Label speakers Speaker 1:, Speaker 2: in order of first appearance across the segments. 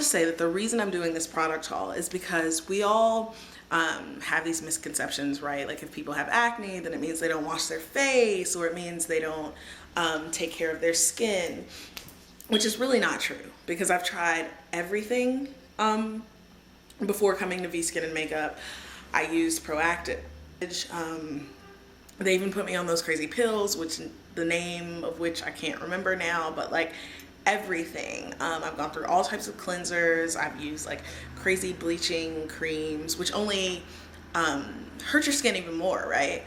Speaker 1: just say that the reason I'm doing this product haul is because we all have these misconceptions, right? Like if people have acne, then it means they don't wash their face, or it means they don't take care of their skin, which is really not true, because I've tried everything before coming to V Skin and Makeup. I used Proactive. They even put me on those crazy pills, which the name of which I can't remember now, but like everything. I've gone through all types of cleansers. I've used like crazy bleaching creams, which only hurt your skin even more, right?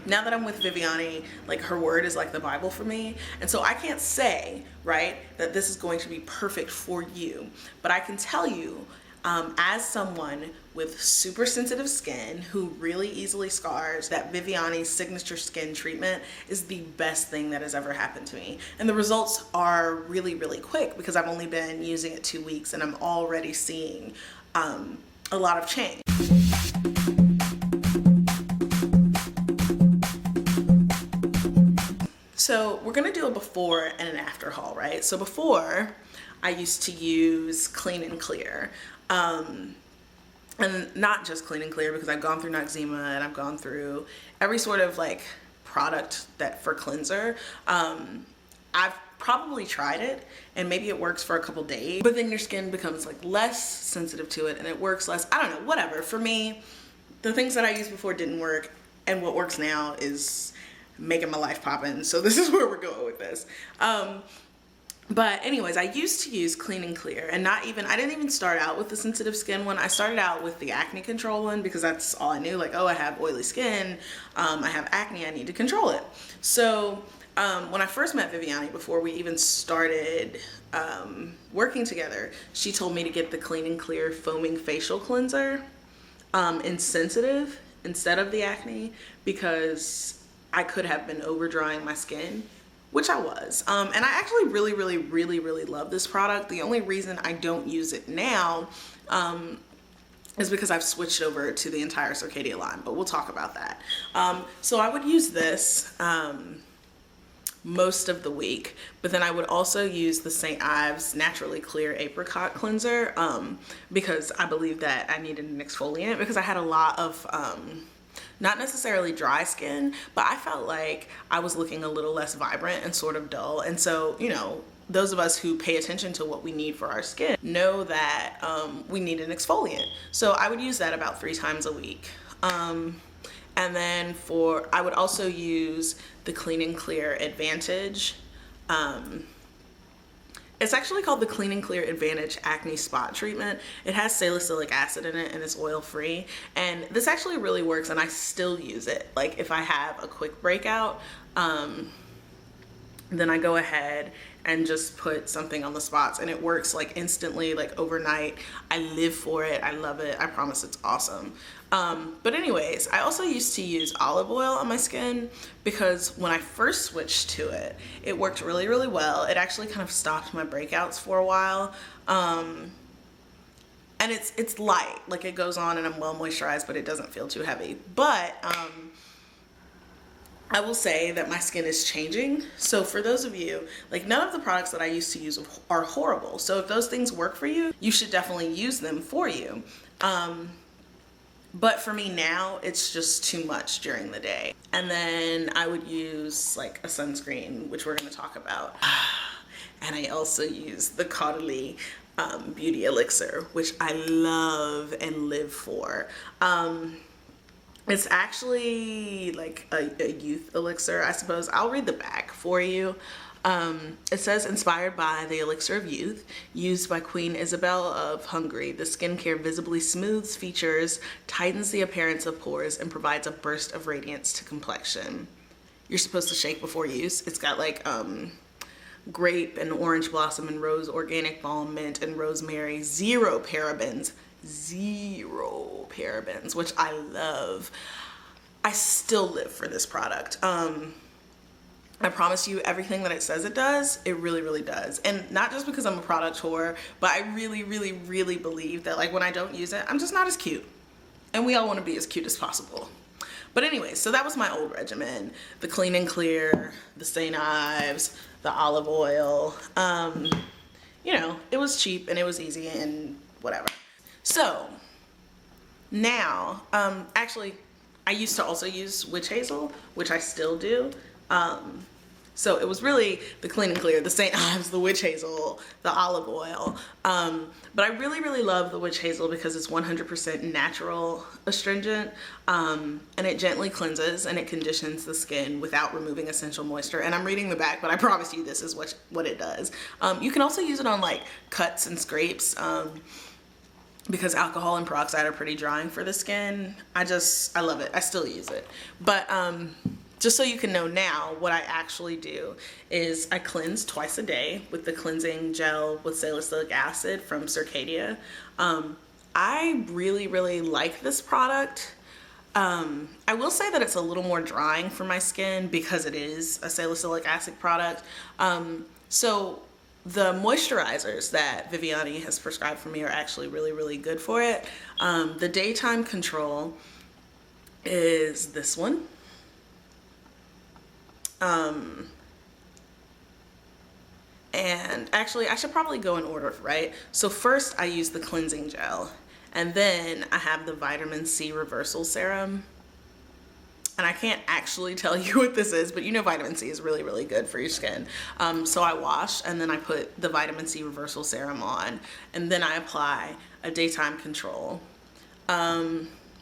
Speaker 1: Now that I'm with Viviani, like her word is like the Bible for me. And so I can't say, right, that this is going to be perfect for you, but I can tell you, as someone with super sensitive skin who really easily scars, that Viviani's signature skin treatment is the best thing that has ever happened to me. And the results are really, really quick because I've only been using it 2 weeks and I'm already seeing a lot of change. So we're gonna do a before and an after haul, right? So before, I used to use Clean and Clear. And not just Clean and Clear, because I've gone through Noxzema and I've gone through every sort of like product that for cleanser. I've probably tried it and maybe it works for a couple days, but then your skin becomes like less sensitive to it and it works less. I don't know, whatever. For me, the things that I used before didn't work, and what works now is making my life poppin'. So this is where we're going with this. But anyways, I used to use Clean and Clear, and I didn't even start out with the sensitive skin one. I started out with the acne control one because that's all I knew. Like, oh, I have oily skin, I have acne, I need to control it. So when I first met Viviani, before we even started working together, she told me to get the Clean and Clear Foaming Facial Cleanser in sensitive instead of the acne, because I could have been over drying my skin, which I was. And I actually really love this product. The only reason I don't use it now is because I've switched over to the entire Circadia line, but we'll talk about that. So I would use this most of the week, but then I would also use the St. Ives Naturally Clear Apricot Cleanser because I believe that I needed an exfoliant, because I had a lot of not necessarily dry skin, but I felt like I was looking a little less vibrant and sort of dull. And so, you know, those of us who pay attention to what we need for our skin know that we need an exfoliant. So I would use that about 3 times a week. And then I would also use the Clean and Clear Advantage. It's actually called the Clean and Clear Advantage Acne Spot Treatment. It has salicylic acid in it and it's oil free. And this actually really works, and I still use it. Like if I have a quick breakout, then I go ahead and just put something on the spots, and it works like instantly, like overnight. I live for it. I love it. I promise it's awesome. But anyways, I also used to use olive oil on my skin because when I first switched to it, it worked really well. It actually kind of stopped my breakouts for a while. And it's light, like it goes on and I'm well moisturized, but it doesn't feel too heavy. But I will say that my skin is changing. So for those of you, like none of the products that I used to use are horrible. So if those things work for you, you should definitely use them for you. But for me now, it's just too much during the day. And then I would use like a sunscreen, which we're gonna talk about. And I also use the Caudalie Beauty Elixir, which I love and live for. It's actually like a youth elixir, I suppose. I'll read the back for you. It says, inspired by the elixir of youth, used by Queen Isabel of Hungary, the skincare visibly smooths features, tightens the appearance of pores, and provides a burst of radiance to complexion. You're supposed to shake before use. It's got like grape and orange blossom and rose organic balm, mint and rosemary, 0 parabens, which I love. I still live for this product. I promise you, everything that it says it does, it really does. And not just because I'm a product whore, but I really believe that like when I don't use it, I'm just not as cute. And we all want to be as cute as possible. But anyway, so that was my old regimen. The Clean and Clear, the St. Ives, the olive oil. you know, it was cheap and it was easy and whatever. So now, actually, I used to also use witch hazel, which I still do. So it was really the Clean and Clear, the St. Ives, the witch hazel, the olive oil. But I really, really love the witch hazel because it's 100% natural astringent, and it gently cleanses and it conditions the skin without removing essential moisture. And I'm reading the back, but I promise you this is what it does. You can also use it on like cuts and scrapes, because alcohol and peroxide are pretty drying for the skin. I love it. I still use it. But just so you can know now, what I actually do is I cleanse twice a day with the cleansing gel with salicylic acid from Circadia. I really, really like this product. I will say that it's a little more drying for my skin because it is a salicylic acid product. So the moisturizers that Viviani has prescribed for me are actually really, really good for it. The daytime control is this one. And actually I should probably go in order, right? So first I use the cleansing gel, and then I have the vitamin C reversal serum. And I can't actually tell you what this is, but you know vitamin C is really, really good for your skin. So I wash and then I put the vitamin C reversal serum on, and then I apply a daytime control.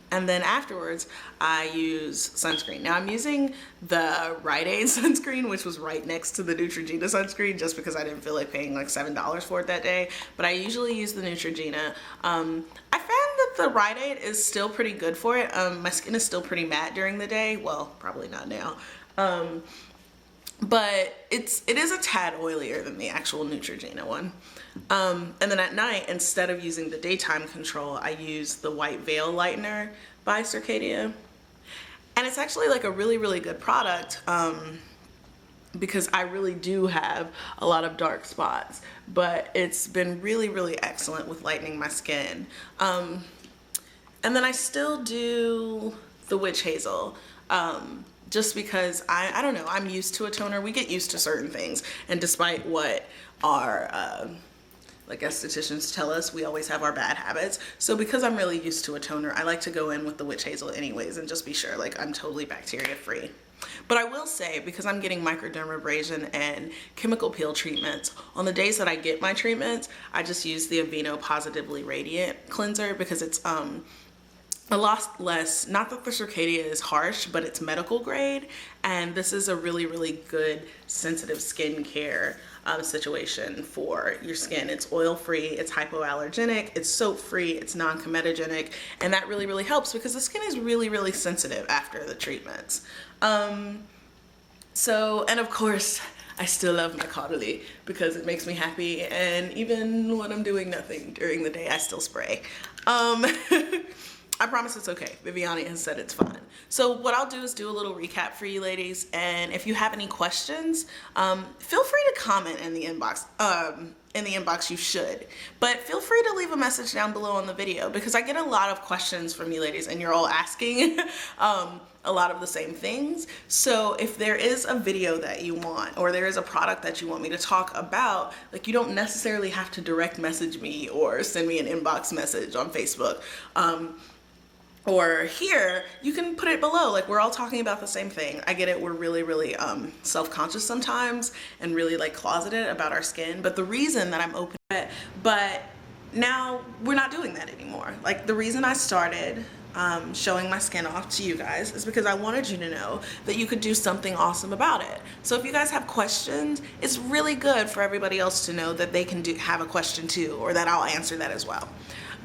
Speaker 1: And then afterwards, I use sunscreen. Now I'm using the Rite Aid sunscreen, which was right next to the Neutrogena sunscreen, just because I didn't feel like paying like $7 for it that day. But I usually use the Neutrogena. I found that the Rite Aid is still pretty good for it. My skin is still pretty matte during the day. Well, probably not now. But it is a tad oilier than the actual Neutrogena one. And then at night, instead of using the daytime control, I use the White Veil Lightener by Circadia. And it's actually like a really, really good product, because I really do have a lot of dark spots, but it's been really, really excellent with lightening my skin. And then I still do the witch hazel. Just because I don't know, I'm used to a toner. We get used to certain things, and despite what our like estheticians tell us, we always have our bad habits. So because I'm really used to a toner, I like to go in with the witch hazel anyways and just be sure like I'm totally bacteria free. But I will say, because I'm getting microdermabrasion and chemical peel treatments, on the days that I get my treatments, I just use the Aveeno Positively Radiant cleanser because it's a lot less, not that the Circadia is harsh, but it's medical grade, and this is a really, really good sensitive skincare situation for your skin. It's oil-free, it's hypoallergenic, it's soap-free, it's non-comedogenic, and that really, really helps because the skin is really, really sensitive after the treatments. So, and of course, I still love my Caudalie because it makes me happy, and even when I'm doing nothing during the day, I still spray. I promise it's okay. Viviani has said it's fine. So what I'll do is do a little recap for you ladies, and if you have any questions, feel free to comment in the inbox. In the inbox you should, but feel free to leave a message down below on the video because I get a lot of questions from you ladies and you're all asking a lot of the same things. So if there is a video that you want, or there is a product that you want me to talk about, like, you don't necessarily have to direct message me or send me an inbox message on Facebook. Or here, you can put it below. Like, we're all talking about the same thing. I get it, we're really, really self-conscious sometimes and really like closeted about our skin. But the reason that I'm open to it, but now we're not doing that anymore. Like, the reason I started showing my skin off to you guys is because I wanted you to know that you could do something awesome about it. So if you guys have questions, it's really good for everybody else to know that they can have a question too, or that I'll answer that as well.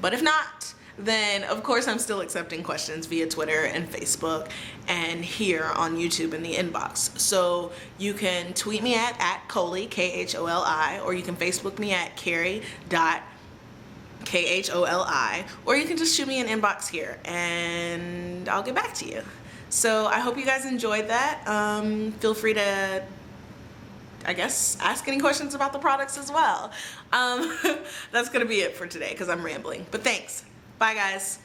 Speaker 1: But if not, then of course I'm still accepting questions via Twitter and Facebook and here on YouTube in the inbox. So you can tweet me at Caudalie, K-H-O-L-I, or you can Facebook me at Carrie.Kholi, or you can just shoot me an inbox here and I'll get back to you. So I hope you guys enjoyed that. Feel free to, I guess, ask any questions about the products as well. That's gonna be it for today because I'm rambling, but thanks. Bye guys.